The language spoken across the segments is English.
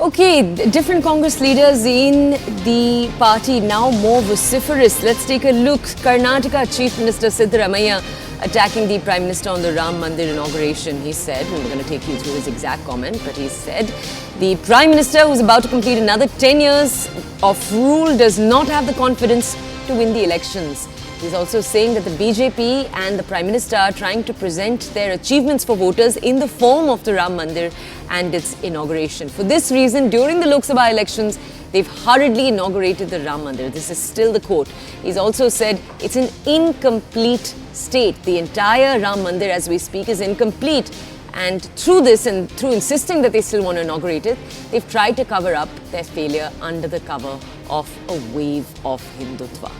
Okay, different Congress leaders in the party now more vociferous. Let's take a look. Karnataka Chief Minister Siddaramaiah attacking the Prime Minister on the Ram Mandir inauguration. He said, and we're going to take you through his exact comment, but he said the Prime Minister, who's about to complete another 10 years of rule, does not have the confidence to win the elections. He's also saying that the BJP and the Prime Minister are trying to present their achievements for voters in the form of the Ram Mandir and its inauguration. For this reason, during the Lok Sabha elections, they've hurriedly inaugurated the Ram Mandir. This is still the quote. He's also said it's an incomplete state. The entire Ram Mandir, as we speak, is incomplete. And through this and through insisting that they still want to inaugurate it, they've tried to cover up their failure under the cover of a wave of Hindutva.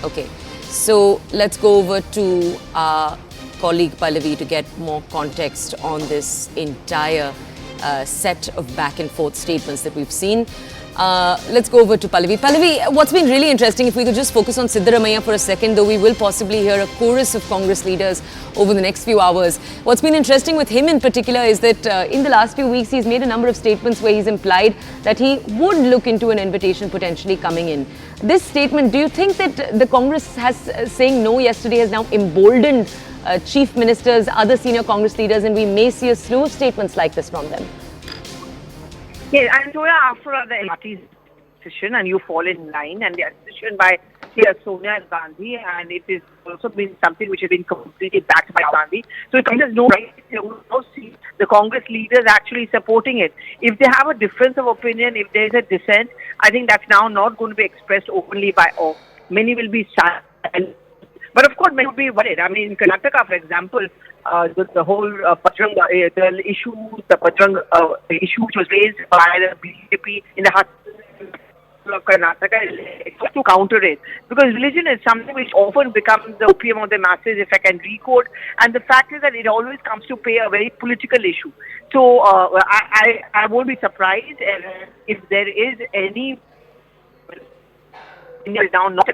Okay, so let's go over to our colleague Pallavi to get more context on this entire set of back and forth statements that we've seen. Let's go over to Pallavi. Pallavi, what's been really interesting, if we could just focus on Siddaramaiah for a second, though we will possibly hear a chorus of Congress leaders over the next few hours. What's been interesting with him in particular is that in the last few weeks, he's made a number of statements where he's implied that he would look into an invitation potentially coming in. This statement, do you think that the Congress has saying no yesterday has now emboldened chief ministers, other senior Congress leaders, and we may see a slew of statements like this from them? Yes, and so after the party's decision, and you fall in line, and the decision by Sonia Gandhi, and it is also been something which has been completely backed by Gandhi. So it has no right to see the Congress leaders actually supporting it. If they have a difference of opinion, if there is a dissent, I think that's now not going to be expressed openly by all. Many will be silent. But of course, many will be worried. I mean, in Karnataka, for example, the whole Patrang issue, the Patrang issue which was raised by the BJP in the heart of Karnataka to counter it. Because religion is something which often becomes the opium of the masses, if I can recode. And the fact is that it always comes to play a very political issue. So I won't be surprised if there is any now not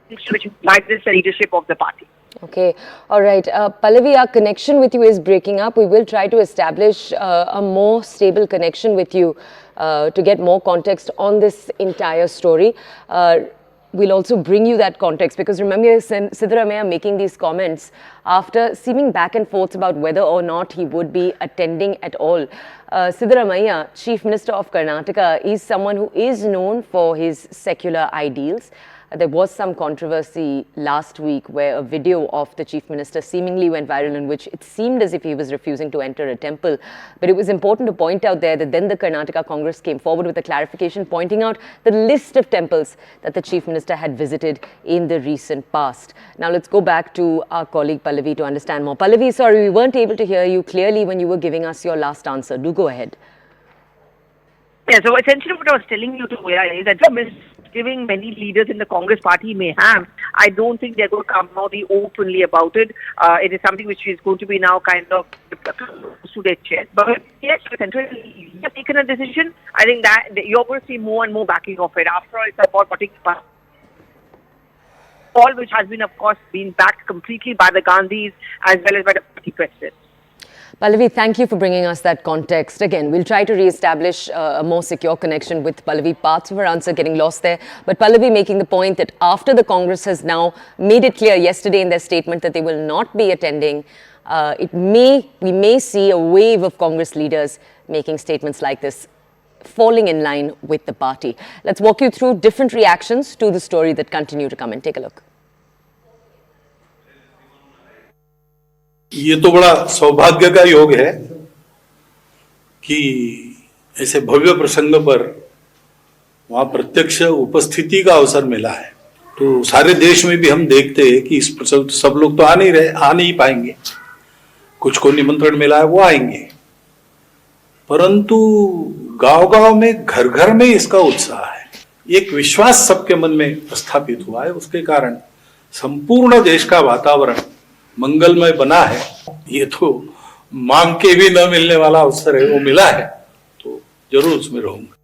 which like this leadership of the party. Okay. All right. Pallavi, our connection with you is breaking up. We will try to establish a more stable connection with you to get more context on this entire story. We'll also bring you that context because remember Siddaramaiah making these comments after seeming back and forth about whether or not he would be attending at all. Siddaramaiah, Chief Minister of Karnataka, is someone who is known for his secular ideals. There was some controversy last week where a video of the Chief Minister seemingly went viral in which it seemed as if he was refusing to enter a temple. But it was important to point out there that then the Karnataka Congress came forward with a clarification pointing out the list of temples that the Chief Minister had visited in the recent past. Now let's go back to our colleague Pallavi to understand more. Pallavi, sorry, we weren't able to hear you clearly when you were giving us your last answer. Do go ahead. Yeah, so essentially what I was telling you to is that giving many leaders in the Congress party may have, I don't think they're going to come out openly about it. It is something which is going to be now kind of to their chest. But yes, the central has taken a decision. I think that you're going to see more and more backing of it. After all, it's about putting all which has been, of course, been backed completely by the Gandhis as well as by the party president. Pallavi, thank you for bringing us that context. Again, we'll try to re-establish a more secure connection with Pallavi. Parts of her answer getting lost there. But Pallavi making the point that after the Congress has now made it clear yesterday in their statement that they will not be attending, we may see a wave of Congress leaders making statements like this, falling in line with the party. Let's walk you through different reactions to the story that continue to come in. Take a look. ये तो बड़ा सौभाग्य का योग है कि ऐसे भव्य प्रसंग पर वहां प्रत्यक्ष उपस्थिति का अवसर मिला है। तो सारे देश में भी हम देखते हैं कि इस प्रसंग सब लोग तो आ नहीं पाएंगे, कुछ को निमंत्रण मिला है वो आएंगे, परंतु गांव-गांव में घर-घर में इसका उत्साह है। एक विश्वास सबके मन में स्थापित हुआ है, उसके कारण संपूर्ण देश का वातावरण मंगलमय बना है। ये तो मांग के भी न मिलने वाला अवसर है, वो मिला है तो जरूर उसमें रहूंगा।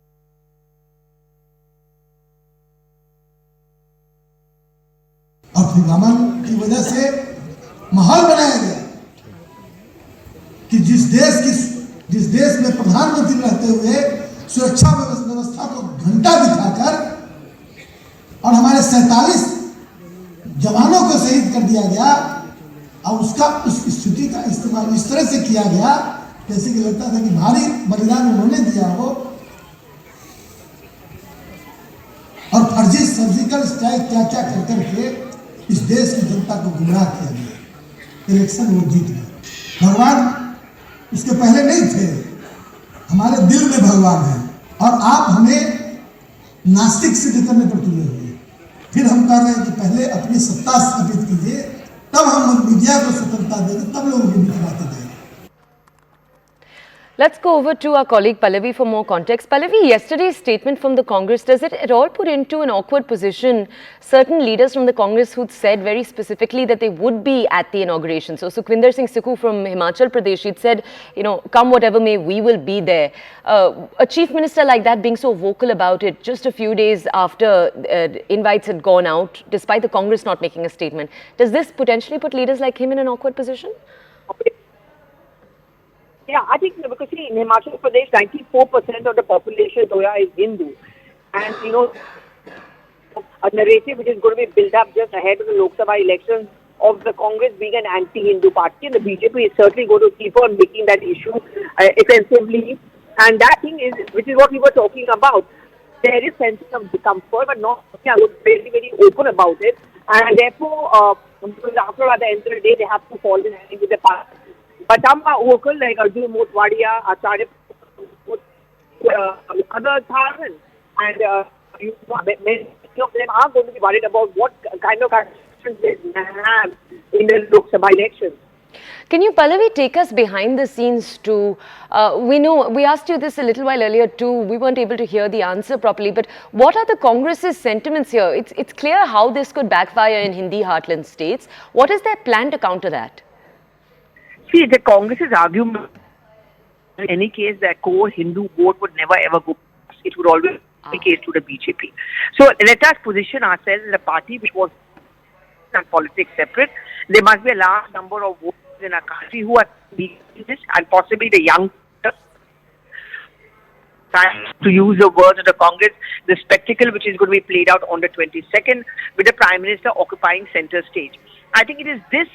और फिर रमन की वजह से माहौल बनाया गया कि जिस देश में प्रधानमंत्री रहते हुए सुरक्षा व्यवस्था को घंटा दिखाकर और हमारे 47 जवानों को शहीद कर दिया गया और उसका उस स्थिति का इस्तेमाल इस तरह से किया गया जैसे कि लगता था कि भारी बलिदान उन्होंने दिया हो और फर्जी सर्जिकल स्ट्राइक क्या क्या कर करके इस देश की जनता को गुमराह किया गया। इलेक्शन वो जीत गए। भगवान उसके पहले नहीं थे, हमारे दिल में भगवान है और आप हमें नास्तिक सिद्ध करने पर तुले हुए। फिर हम कह रहे हैं कि पहले अपनी सत्ता स्थापित कीजिए, तब हम मीडिया को स्वतंत्रता देंगे, तब लोगों की बीच बातें देंगे। Let's go over to our colleague Pallavi for more context. Pallavi, yesterday's statement from the Congress, does it at all put into an awkward position certain leaders from the Congress who said very specifically that they would be at the inauguration? So Sukhvinder Singh Sukkhu from Himachal Pradesh, he'd said, you know, come whatever may, we will be there. A chief minister like that being so vocal about it just a few days after invites had gone out, despite the Congress not making a statement, does this potentially put leaders like him in an awkward position? Yeah, I think because see, in Himachal Pradesh, 94% of the population is Hindu. And, you know, a narrative which is going to be built up just ahead of the Lok Sabha elections of the Congress being an anti-Hindu party. And the BJP is certainly going to keep on making that issue offensively. And that thing is, which is what we were talking about. There is sense of discomfort, but not very, very open about it. And therefore, after at the end of the day, they have to fall in line with the party. But some are vocal, like Arjun Motwadia, Acharya, other Tharan, and many of them are going to be worried about what kind of actions they have in the Lok Sabha elections. Can you, Pallavi, take us behind the scenes too? We know, we asked you this a little while earlier too. We weren't able to hear the answer properly. But what are the Congress's sentiments here? It's clear how this could backfire in Hindi heartland states. What is their plan to counter that? See, the Congress's argument, in any case, that core Hindu vote would never ever go past. It would always be the case to the BJP. So let us position ourselves as a party which was and politics separate. There must be a large number of voters in our country who are leading this, and possibly the young, to use the words of the Congress, the spectacle which is going to be played out on the 22nd with the Prime Minister occupying center stage. I think it is this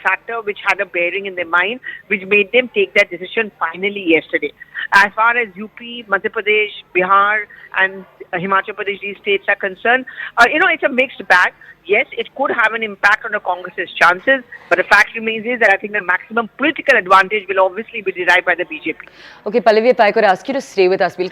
factor which had a bearing in their mind, which made them take that decision finally yesterday. As far as UP, Madhya Pradesh, Bihar and Himachal Pradesh, these states are concerned, it's a mixed bag. Yes, it could have an impact on the Congress's chances, but the fact remains is that I think the maximum political advantage will obviously be derived by the BJP. Okay, Pallavi, if I could ask you to stay with us, we'll